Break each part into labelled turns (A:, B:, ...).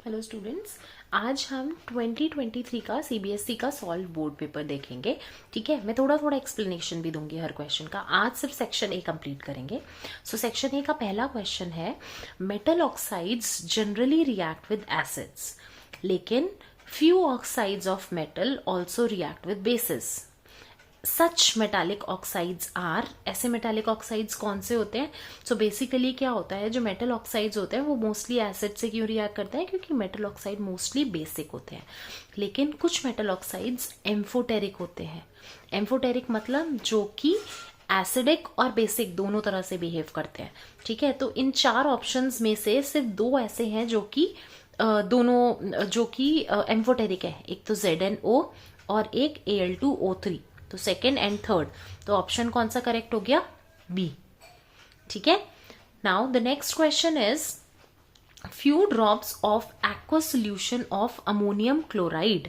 A: Hello students, आज हम 2023 का सीबीएसई का सॉल्व बोर्ड पेपर देखेंगे। ठीक है, मैं थोड़ा थोड़ा एक्सप्लेनेशन भी दूंगी हर क्वेश्चन का। आज सिर्फ सेक्शन ए कंप्लीट करेंगे। सो सेक्शन ए का पहला क्वेश्चन है, metal oxides generally react with acids, लेकिन few oxides of metal also react with bases. Such metallic oxides are, ऐसे मेटालिक ऑक्साइड्स कौन से होते हैं? सो बेसिकली क्या होता है, जो मेटल ऑक्साइड्स होते हैं वो मोस्टली एसिड से क्यों रिएक्ट करते हैं? क्योंकि मेटल ऑक्साइड मोस्टली बेसिक होते हैं। लेकिन कुछ मेटल ऑक्साइड्स एम्फोटेरिक होते हैं। एम्फोटेरिक मतलब जो कि एसिडिक और बेसिक दोनों तरह से बिहेव करते हैं। ठीक है, तो इन चार ऑप्शंस में से सिर्फ दो ऐसे हैं जो कि दोनों जो कि एम्फोटेरिक है। एक तो ZnO और एक Al2O3। तो सेकेंड एंड थर्ड, तो ऑप्शन कौन सा करेक्ट हो गया? बी। ठीक है, now the next question is, few drops of aqueous solution of ammonium chloride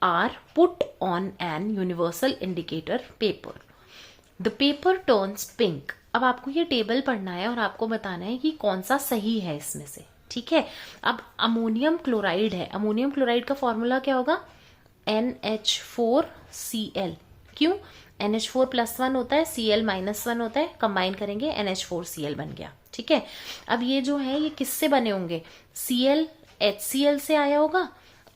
A: are put on an universal indicator paper. The paper turns pink. अब आपको ये टेबल पढ़ना है और आपको बताना है कि कौन सा सही है इसमें से। ठीक है, अब अमोनियम क्लोराइड है। अमोनियम क्लोराइड का फॉर्मूला क्या होगा? NH4Cl। क्यों? NH4+1 होता है, Cl-1 होता है, कंबाइन करेंगे NH4Cl बन गया। ठीक है, अब ये जो है ये किससे बने होंगे? Cl HCl से आया होगा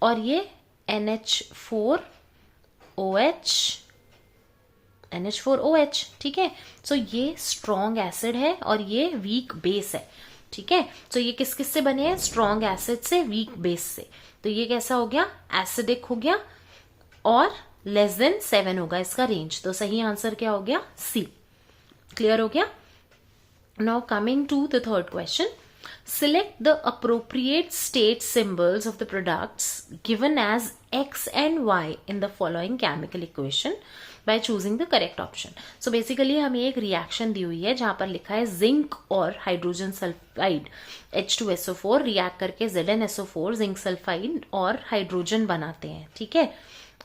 A: और ये NH4OH। ठीक है, सो ये स्ट्रॉन्ग एसिड है और ये वीक बेस है। ठीक है, सो ये किस किस से बने हैं? स्ट्रॉन्ग एसिड से, वीक बेस से। तो ये कैसा हो गया? एसिडिक हो गया और लेस देन 7 होगा इसका रेंज। तो सही आंसर क्या हो गया? सी। क्लियर हो गया? Now coming to the third question, select the appropriate state symbols of the products given as X and Y in the following chemical equation by choosing the correct option. So basically हमें एक reaction दी हुई है जहां पर लिखा है zinc और hydrogen sulphide H2SO4 react करके ZnSO4 जिंक सल्फाइड और हाइड्रोजन बनाते हैं। ठीक है,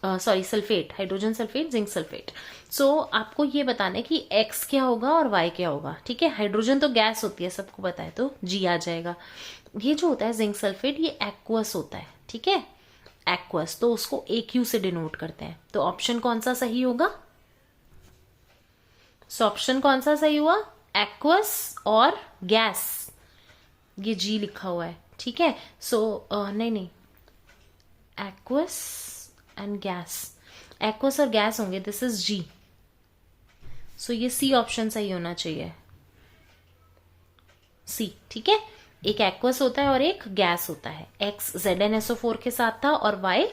A: sorry sulphate, hydrogen sulphate, zinc sulphate. So आपको ये बताना है कि X क्या होगा और Y क्या होगा। ठीक है, हाइड्रोजन तो गैस होती है, सबको पता है, तो G आ जाएगा। ये जो होता है जिंक सल्फेट, ये एक्वस होता है। ठीक है, एक्वस, तो उसको AQ से डिनोट करते हैं। तो ऑप्शन कौन सा सही होगा? सो ऑप्शन कौन सा सही हुआ? एक्वस और गैस, ये G लिखा हुआ है। ठीक है, सो नहीं, एक्वस एंड गैस, एक्वस और गैस होंगे, दिस इज G। सो ये C ऑप्शन सही होना चाहिए, C। ठीक है, एक एक्वस होता है और एक गैस होता है। X ZnSO4 के साथ था और Y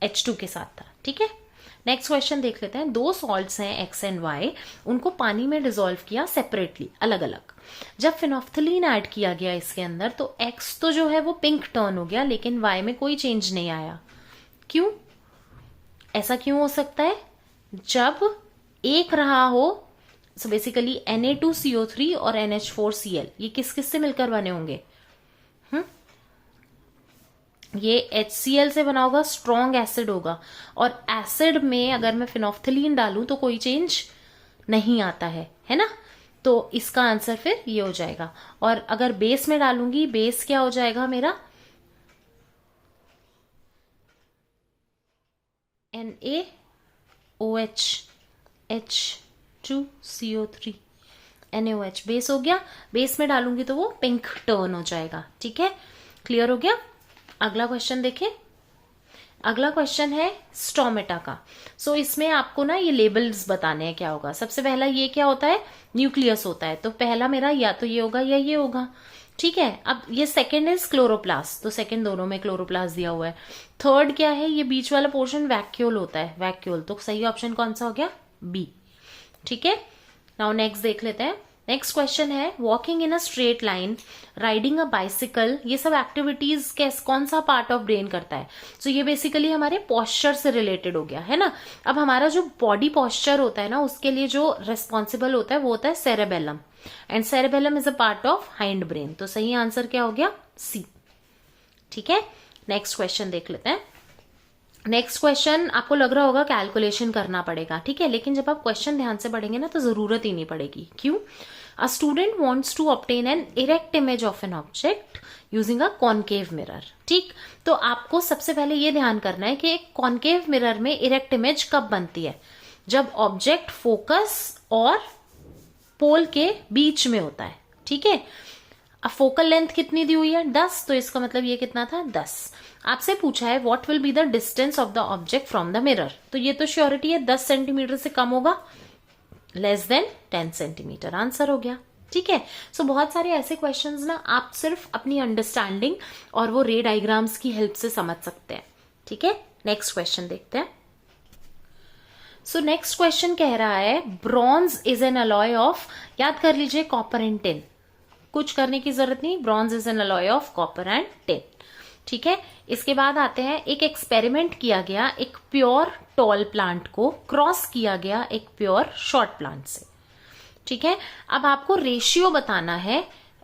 A: H2 के साथ था। ठीक है, नेक्स्ट क्वेश्चन देख लेते हैं। दो सॉल्ट्स हैं X एंड Y, उनको पानी में डिसॉल्व किया सेपरेटली, अलग अलग। जब फिनोफ्थलीन ऐड किया गया इसके अंदर तो X तो जो है वो पिंक टर्न हो गया, लेकिन Y में कोई चेंज नहीं आया। क्यों? ऐसा क्यों हो सकता है? जब एक रहा हो, सो बेसिकली Na2CO3 और NH4Cl, ये किस किस से मिलकर बने होंगे? ये HCl से बना होगा, स्ट्रॉन्ग एसिड होगा। और एसिड में अगर मैं फिनोफ्थलीन डालूं तो कोई चेंज नहीं आता है ना? तो इसका आंसर फिर ये हो जाएगा। और अगर बेस में डालूंगी, बेस क्या हो जाएगा मेरा? NaOH, H2CO3, NaOH बेस हो गया। बेस में डालूंगी तो वो पिंक टर्न हो जाएगा। ठीक है, क्लियर हो गया? अगला क्वेश्चन देखें। अगला क्वेश्चन है स्टोमेटा का। सो इसमें आपको ना ये लेबल्स बताने हैं क्या होगा। सबसे पहला ये क्या होता है? न्यूक्लियस होता है। तो पहला मेरा या तो ये होगा या ये होगा। ठीक है, अब ये सेकंड इज क्लोरोप्लास्ट, तो सेकंड दोनों में क्लोरोप्लास्ट दिया हुआ है। थर्ड क्या है? ये बीच वाला पोर्शन वैक्यूल होता है, वैक्यूल। तो सही ऑप्शन कौन सा हो गया? बी। ठीक है, नाउ नेक्स्ट देख लेते हैं। नेक्स्ट क्वेश्चन है, walking in a straight line, riding a bicycle, ये सब एक्टिविटीज कौन सा पार्ट ऑफ ब्रेन करता है? सो ये बेसिकली हमारे पोस्चर से रिलेटेड हो गया है ना। अब हमारा जो बॉडी पोस्चर होता है ना, उसके लिए जो रेस्पॉन्सिबल होता है वो होता है cerebellum, and cerebellum is a part of hind brain. तो सही आंसर क्या हो गया? सी। ठीक है, नेक्स्ट क्वेश्चन देख लेते हैं। नेक्स्ट क्वेश्चन आपको लग रहा होगा कैलकुलेशन करना पड़ेगा। ठीक है, लेकिन जब आप क्वेश्चन ध्यान से पढ़ेंगे ना तो जरूरत ही नहीं पड़ेगी। क्यों? A student wants to obtain an erect image of an object using a concave mirror. ठीक, तो आपको सबसे पहले ये ध्यान करना है कि एक कॉनकेव मिरर में इरेक्ट इमेज कब बनती है, जब ऑब्जेक्ट फोकस और पोल के बीच में होता है। ठीक है, अब फोकल लेंथ कितनी दी हुई है 10, तो इसका मतलब ये कितना था 10। आपसे पूछा है what will be the distance of the object from the mirror, तो ये तो श्योरिटी है 10 सेंटीमीटर से कम होगा, लेस देन 10 सेंटीमीटर, आंसर हो गया। ठीक है, सो बहुत सारे ऐसे क्वेश्चंस ना आप सिर्फ अपनी अंडरस्टैंडिंग और वो रे डायग्राम्स की हेल्प से समझ सकते हैं। ठीक है, नेक्स्ट क्वेश्चन देखते हैं। सो नेक्स्ट क्वेश्चन कह रहा है bronze is an alloy of, याद कर लीजिए कॉपर एंड टिन, कुछ करने की जरूरत नहीं, bronze is an alloy of copper and tin. ठीक है, इसके बाद आते हैं, एक एक्सपेरिमेंट किया गया, एक प्योर टॉल प्लांट को क्रॉस किया गया एक प्योर शॉर्ट प्लांट से। ठीक है, अब आपको रेशियो बताना है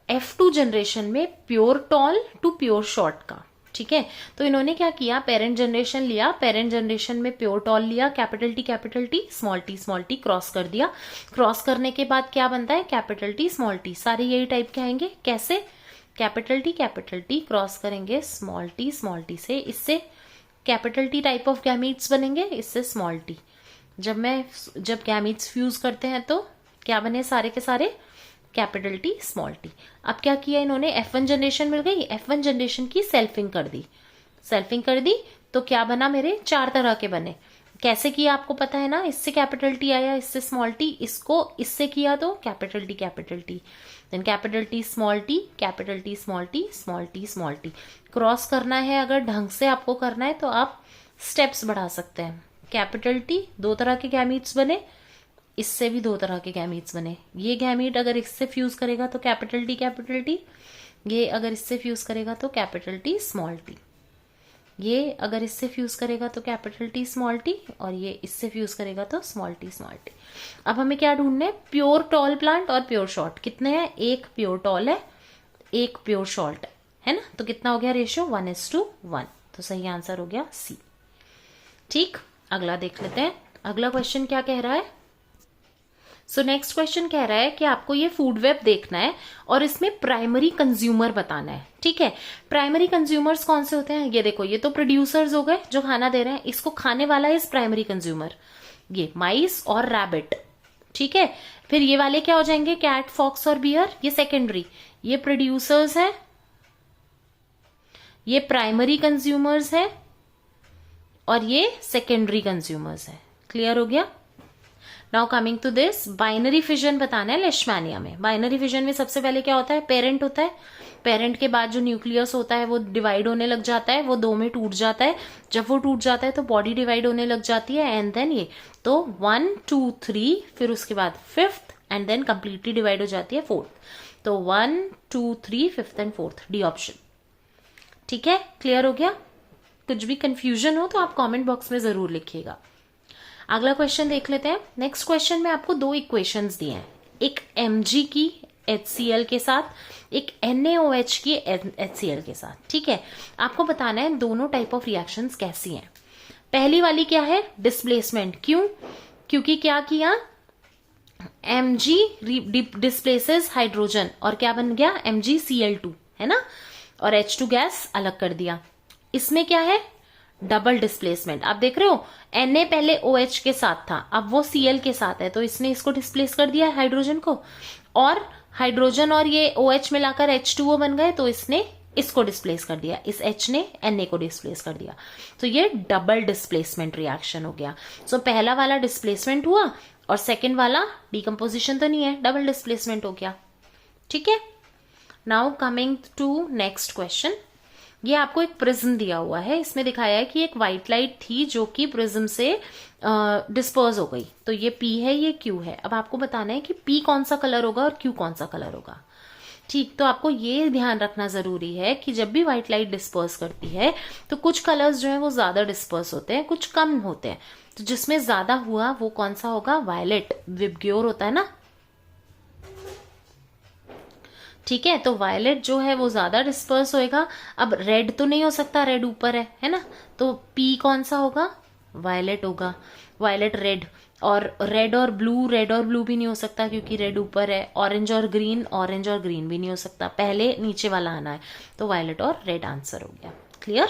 A: F2 जनरेशन में pure tall to pure short का। ठीक है, तो इन्होंने क्या किया, पेरेंट जनरेशन लिया, पेरेंट जनरेशन में प्योर टॉल लिया, capital T small t cross कर दिया, क्रॉस करने के बाद क्या बनता है कैपिटल टी स्मॉल टी, सारे यही टाइप के आएंगे। कैसे, कैपिटल टी क्रॉस करेंगे स्मॉल टी से, इससे capital T type of gametes बनेंगे, इससे स्मॉल टी। जब गैमीट्स फ्यूज करते हैं तो क्या बने सारे के सारे कैपिटल टी स्मॉल टी। अब क्या किया इन्होंने, F1 जनरेशन मिल गई, F1 जनरेशन की सेल्फिंग कर दी तो क्या बना, मेरे 4 तरह के बने। कैसे किया आपको पता है ना, इससे कैपिटल टी आया, इससे स्मॉल टी, इसको इससे किया तो capital T then capital T small t, capital T small t. Cross करना है अगर ढंग से आपको करना है तो आप स्टेप्स बढ़ा सकते हैं। कैपिटल टी 2 तरह के गैमीट्स बने, इससे भी 2 तरह के गैमीट्स बने। ये गैमीट अगर इससे फ्यूज करेगा तो कैपिटल टी, ये अगर इससे फ्यूज करेगा तो कैपिटल टी स्मॉल टी, ये अगर इससे फ्यूज करेगा तो कैपिटल टी स्मॉल टी, और ये इससे फ्यूज करेगा तो स्मॉल टी। अब हमें क्या ढूंढना है, प्योर टॉल प्लांट और प्योर शॉर्ट कितने हैं, एक प्योर टॉल है एक प्योर शॉर्ट है ना, तो कितना हो गया रेशियो 1:1, तो सही आंसर हो गया सी। ठीक, अगला देख लेते हैं, अगला क्वेश्चन क्या कह रहा है। सो नेक्स्ट क्वेश्चन कह रहा है कि आपको ये फूड वेब देखना है और इसमें प्राइमरी कंज्यूमर बताना है। ठीक है, प्राइमरी कंज्यूमर्स कौन से होते हैं, ये देखो, ये तो प्रोड्यूसर्स हो गए जो खाना दे रहे हैं, इसको खाने वाला है प्राइमरी कंज्यूमर, ये माइस और रैबिट। ठीक है, फिर ये वाले क्या हो जाएंगे, कैट फॉक्स और बियर, ये सेकेंडरी, ये प्रोड्यूसर्स है, ये प्राइमरी कंज्यूमर्स है और ये सेकेंडरी कंज्यूमर्स है। क्लियर हो गया। Now coming to this, binary fission बताना है लेशमैनिया में। बाइनरी फिजन में सबसे पहले क्या होता है, पेरेंट होता है, पेरेंट के बाद जो न्यूक्लियस होता है वो डिवाइड होने लग जाता है, वो 2 में टूट जाता है, जब वो टूट जाता है तो बॉडी डिवाइड होने लग जाती है, एंड देन ये तो 1 2 3, फिर उसके बाद 5th and then completely divide हो जाती है 4th, तो 1 2 3 5th and 4th, D option. ठीक है, क्लियर हो गया। कुछ भी कंफ्यूजन हो तो आप कमेंट बॉक्स में जरूर लिखिएगा। अगला क्वेश्चन देख लेते हैं। नेक्स्ट क्वेश्चन में आपको 2 इक्वेशंस दिए हैं, एक Mg की HCl के साथ, एक NaOH की HCl के साथ। ठीक है, आपको बताना है दोनों टाइप ऑफ रिएक्शंस कैसी हैं। पहली वाली क्या है, डिस्प्लेसमेंट। क्यों, क्योंकि क्या किया, Mg डिस्प्लेसेस हाइड्रोजन और क्या बन गया MgCl2 है ना, और H2 गैस अलग कर दिया। इसमें क्या है, डबल डिस्प्लेसमेंट। आप देख रहे हो Na पहले OH के साथ था, अब वो Cl के साथ है, तो इसने इसको डिस्प्लेस कर दिया हाइड्रोजन को, और हाइड्रोजन और ये OH मिलाकर H2O बन गए, तो इसने इसको डिस्प्लेस कर दिया, इस H ने Na को डिस्प्लेस कर दिया, तो ये डबल डिस्प्लेसमेंट रिएक्शन हो गया। सो पहला वाला डिस्प्लेसमेंट हुआ और सेकेंड वाला डिकम्पोजिशन तो नहीं है, डबल डिस्प्लेसमेंट हो गया। ठीक है, now coming to next question. ये आपको एक प्रिज्म दिया हुआ है, इसमें दिखाया है कि एक व्हाइट लाइट थी जो कि प्रिज्म से डिस्पर्स हो गई, तो ये P है ये Q है। अब आपको बताना है कि P कौन सा कलर होगा और Q कौन सा कलर होगा। ठीक, तो आपको ये ध्यान रखना जरूरी है कि जब भी व्हाइट लाइट डिस्पर्स करती है तो कुछ कलर्स जो है वो ज्यादा डिस्पर्स होते हैं, कुछ कम होते हैं, तो जिसमें ज्यादा हुआ वो कौन सा होगा, वायलेट, विबग्योर होता है ना। ठीक है, तो वायलेट जो है वो ज्यादा डिस्पर्स होएगा। अब रेड तो नहीं हो सकता, रेड ऊपर है ना, तो P कौन सा होगा, वायलेट होगा, वायलेट रेड। और रेड और ब्लू भी नहीं हो सकता क्योंकि रेड ऊपर है। ऑरेंज और ग्रीन भी नहीं हो सकता, पहले नीचे वाला आना है, तो वायलेट और रेड आंसर हो गया। क्लियर?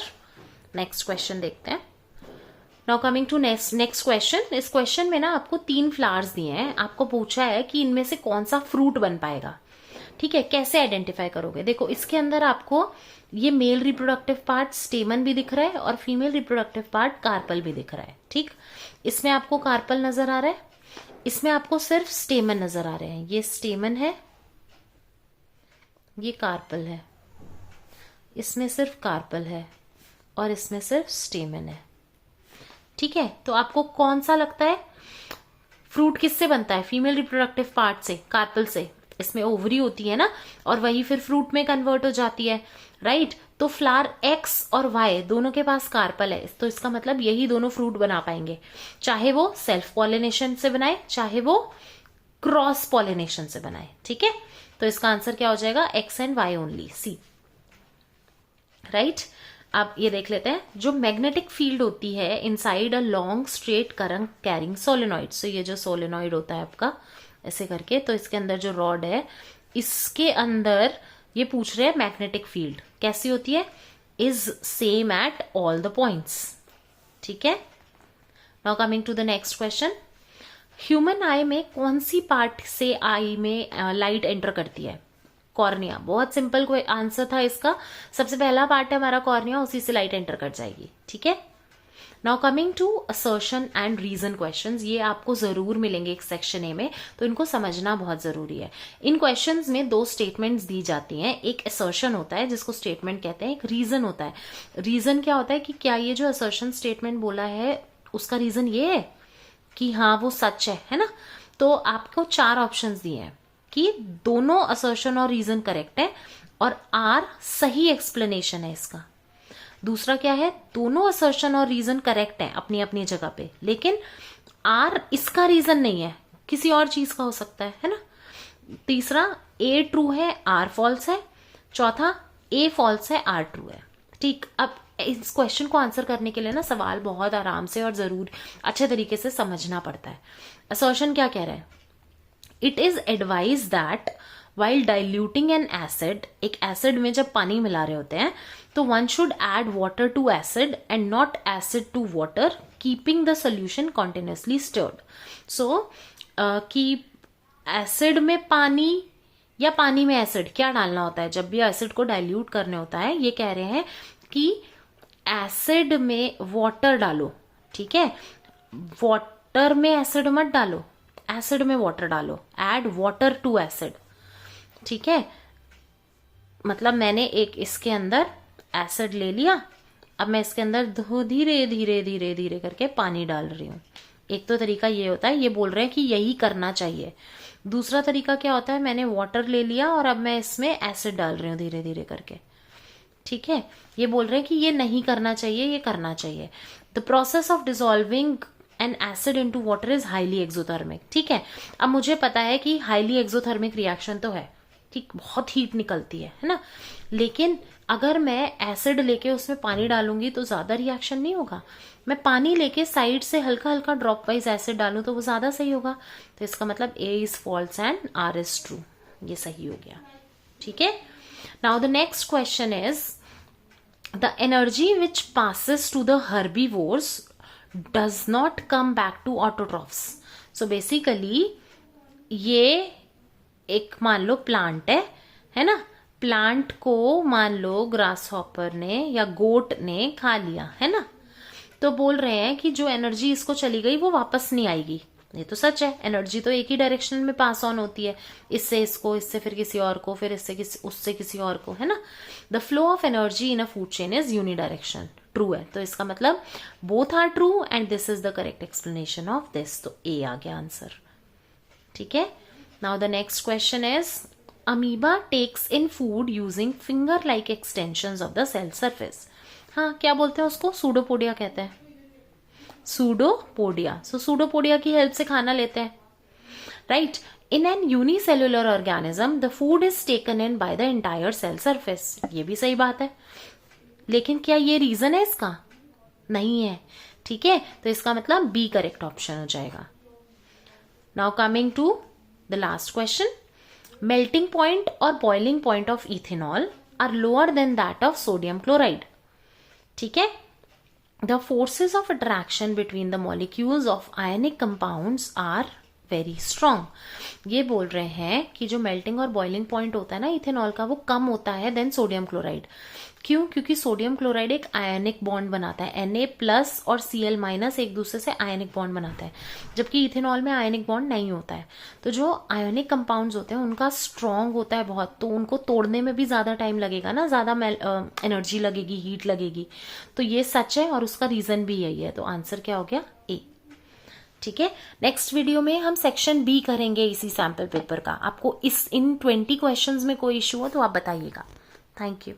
A: नेक्स्ट क्वेश्चन देखते हैं। Now coming to next question. इस क्वेश्चन में ना आपको 3 फ्लावर्स दिए हैं, आपको पूछा है कि इनमें से कौन सा फ्रूट बन पाएगा। ठीक है, कैसे आइडेंटिफाई करोगे? देखो इसके अंदर आपको ये मेल रिप्रोडक्टिव पार्ट स्टेमन भी दिख रहा है और फीमेल रिप्रोडक्टिव पार्ट कार्पल भी दिख रहा है। ठीक, इसमें आपको कार्पल नजर आ रहा है, इसमें आपको सिर्फ स्टेमन नजर आ रहे हैं। ये स्टेमन है, ये कार्पल है, इसमें सिर्फ कार्पल है और इसमें सिर्फ स्टेमन है। ठीक है, तो आपको कौन सा लगता है? फ्रूट किससे बनता है? फीमेल रिप्रोडक्टिव पार्ट से, कार्पल से। इसमें ओवरी होती है ना, और वही फिर फ्रूट में कन्वर्ट हो जाती है, राइट? तो फ्लावर एक्स और वाई दोनों के पास कार्पल है, तो इसका मतलब यही दोनों फ्रूट बना पाएंगे, चाहे वो सेल्फ पॉलिनेशन से बनाए चाहे वो क्रॉस पॉलिनेशन से बनाए। ठीक है, तो इसका आंसर क्या हो जाएगा? X and Y only, C. Right, आप ये देख लेते हैं, जो मैग्नेटिक फील्ड होती है inside a long straight current carrying solenoid. So ये जो सोलेनॉइड होता है आपका ऐसे करके, तो इसके अंदर जो रॉड है इसके अंदर ये पूछ रहे हैं मैग्नेटिक फील्ड कैसी होती है, is same at all the points. ठीक है, now coming to the next question. Human eye में कौन सी पार्ट से आई में लाइट एंटर करती है? कॉर्निया। बहुत सिंपल कोई आंसर था इसका, सबसे पहला पार्ट है हमारा कॉर्निया, उसी से लाइट एंटर कर जाएगी। ठीक है, now coming to assertion and reason questions. ये आपको जरूर मिलेंगे एक सेक्शन ए में, तो इनको समझना बहुत जरूरी है। इन क्वेश्चंस में 2 स्टेटमेंट्स दी जाती हैं, एक असर्शन होता है जिसको स्टेटमेंट कहते हैं, एक रीजन होता है। रीजन क्या होता है कि क्या ये जो असर्शन स्टेटमेंट बोला है उसका रीजन ये है कि हाँ वो सच है ना? तो आपको 4 ऑप्शंस दिए हैं कि दोनों असर्शन और रीजन करेक्ट है और आर सही एक्सप्लेनेशन है इसका। दूसरा क्या है, दोनों असर्शन और रीजन करेक्ट है अपनी अपनी जगह पे, लेकिन आर इसका रीजन नहीं है, किसी और चीज का हो सकता है ना? तीसरा, ए ट्रू है आर फॉल्स है। चौथा, ए फॉल्स है आर ट्रू है। ठीक, अब इस क्वेश्चन को आंसर करने के लिए ना सवाल बहुत आराम से और जरूर अच्छे तरीके से समझना पड़ता है। असर्शन क्या कह रहा है? It is advise that while diluting an acid, एक एसिड में जब पानी मिला रहे होते हैं तो one should add water to acid and not acid to water, keeping the solution continuously stirred. So कि एसिड में पानी या पानी में एसिड क्या डालना होता है जब भी एसिड को डाइल्यूट करने होता है? ये कह रहे हैं कि एसिड में वाटर डालो। ठीक है, वाटर में एसिड मत डालो, एसिड में वाटर डालो, एड वाटर टू एसिड। ठीक है, मतलब मैंने एक इसके अंदर एसिड ले लिया, अब मैं इसके अंदर धीरे धीरे धीरे धीरे करके पानी डाल रही हूँ। एक तो तरीका ये होता है, ये बोल रहे हैं कि यही करना चाहिए। दूसरा तरीका क्या होता है, मैंने वाटर ले लिया और अब मैं इसमें एसिड डाल रही हूँ धीरे धीरे करके। ठीक है, ये बोल रहे हैं कि ये नहीं करना चाहिए, ये करना चाहिए। The process of dissolving N acid into water is highly exothermic. ठीक है, अब मुझे पता है कि हाईली एक्सोथर्मिक रिएक्शन तो है, ठीक, बहुत हीट निकलती है ना? लेकिन अगर मैं एसिड लेके उसमें पानी डालूंगी तो ज्यादा रिएक्शन नहीं होगा। मैं पानी लेके साइड से हल्का हल्का ड्रॉप वाइज एसिड डालूं तो वो ज्यादा सही होगा। तो इसका मतलब A is false and R is true, ये सही हो गया। ठीक है, now the next question is the energy which passes to the herbivores does not come back to autotrophs. So basically ये एक मान लो प्लांट है ना? प्लांट को मान लो ग्रास हॉपर ने या गोट ने खा लिया है ना? तो बोल रहे हैं कि जो एनर्जी इसको चली गई वो वापस नहीं आएगी। ये तो सच है, एनर्जी तो एक ही डायरेक्शन में पास ऑन होती है, इससे इसको, इससे फिर किसी और को, फिर इससे उससे किसी और को, है ना? The flow of energy in a food chain is unidirection, true है। तो इसका मतलब both are true and this is the correct explanation of this. तो ए आ गया आंसर। ठीक है, now the next question is amoeba takes in food using finger like extensions of the cell surface. हाँ, क्या बोलते हैं उसको? सूडोपोडिया कहते हैं, सूडोपोडिया। सो सूडोपोडिया की हेल्प से खाना लेते हैं, right? In an unicellular organism the food is taken in by the entire cell surface. ये भी सही बात है, लेकिन क्या ये रीजन है इसका? नहीं है। ठीक है, तो इसका मतलब बी करेक्ट ऑप्शन हो जाएगा। Now coming to the last question, melting point और boiling point of ethanol are lower than that of sodium chloride. ठीक है. The forces of attraction between the molecules of ionic compounds are very strong. ये बोल रहे हैं कि जो melting और बॉइलिंग पॉइंट होता है ना इथेनॉल का, वो कम होता है देन सोडियम क्लोराइड. क्यों? क्योंकि सोडियम क्लोराइड एक आयनिक बॉन्ड बनाता है, Na+ और Cl- एक दूसरे से आयनिक बॉन्ड बनाता है, जबकि इथेनॉल में आयनिक बॉन्ड नहीं होता है. तो जो आयनिक कंपाउंड्स होते हैं उनका स्ट्रॉन्ग होता है बहुत, तो उनको तोड़ने में भी ज्यादा टाइम लगेगा ना, ज्यादा एनर्जी लगेगी, हीट लगेगी. तो ये सच है और उसका रीजन भी यही है. तो आंसर क्या हो गया? ए. ठीक है. नेक्स्ट वीडियो में हम सेक्शन बी करेंगे इसी सैंपल पेपर का. आपको इन 20 क्वेश्चंस में कोई इश्यू हो तो आप बताइएगा. Thank you.